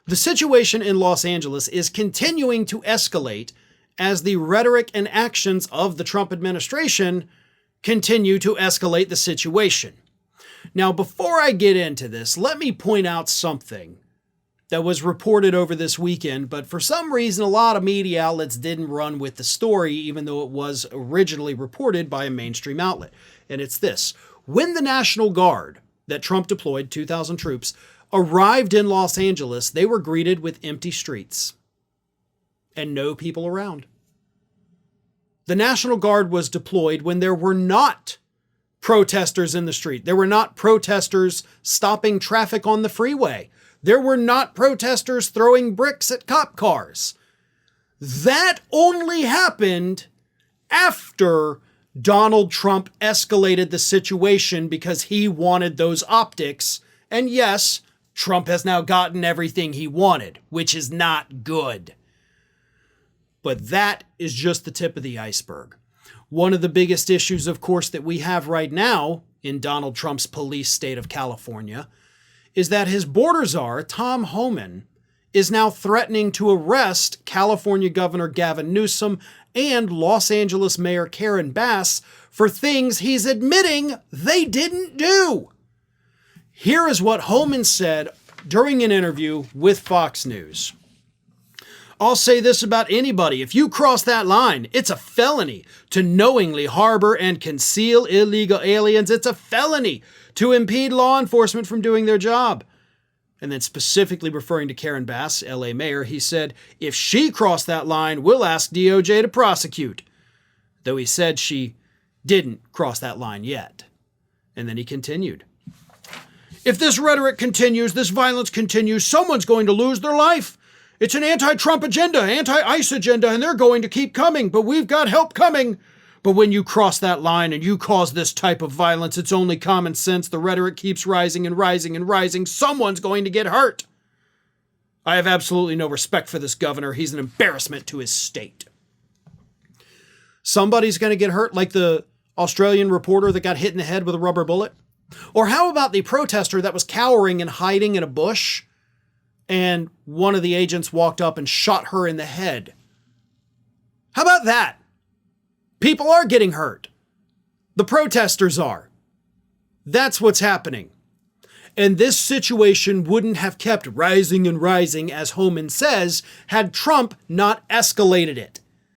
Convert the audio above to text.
The situation in Los Angeles is continuing to escalate as the rhetoric and actions of the Trump administration continue to escalate the situation. Now, before I get into this, let me point out something that was reported over this weekend, but for some reason, a lot of media outlets didn't run with the story, even though it was originally reported by a mainstream outlet. And it's this: when the National Guard that Trump deployed, 2,000 troops, arrived in Los Angeles, they were greeted with empty streets and no people around. The National Guard was deployed when there were not protesters in the street. There were not protesters stopping traffic on the freeway. There were not protesters throwing bricks at cop cars. That only happened after Donald Trump escalated the situation because he wanted those optics. And yes, Trump has now gotten everything he wanted, which is not good. But that is just the tip of the iceberg. One of the biggest issues, of course, that we have right now in Donald Trump's police state of California is that his border czar, Tom Homan, is now threatening to arrest California Governor Gavin Newsom and Los Angeles Mayor Karen Bass for things he's admitting they didn't do. Here is what Homan said during an interview with Fox News. I'll say this about anybody. If you cross that line, it's a felony to knowingly harbor and conceal illegal aliens. It's a felony to impede law enforcement from doing their job. And then specifically referring to Karen Bass, LA mayor, he said, if she crossed that line, we'll ask DOJ to prosecute. Though he said she didn't cross that line yet. And then he continued. If this rhetoric continues, this violence continues, someone's going to lose their life. It's an anti-Trump agenda, anti-ICE agenda, and they're going to keep coming, but we've got help coming. But when you cross that line and you cause this type of violence, it's only common sense. The rhetoric keeps rising and rising and rising. Someone's going to get hurt. I have absolutely no respect for this governor. He's an embarrassment to his state. Somebody's going to get hurt, like the Australian reporter that got hit in the head with a rubber bullet. Or how about the protester that was cowering and hiding in a bush, and one of the agents walked up and shot her in the head? How about that? People are getting hurt. The protesters are. That's what's happening. And this situation wouldn't have kept rising and rising, as Homan says, had Trump not escalated it.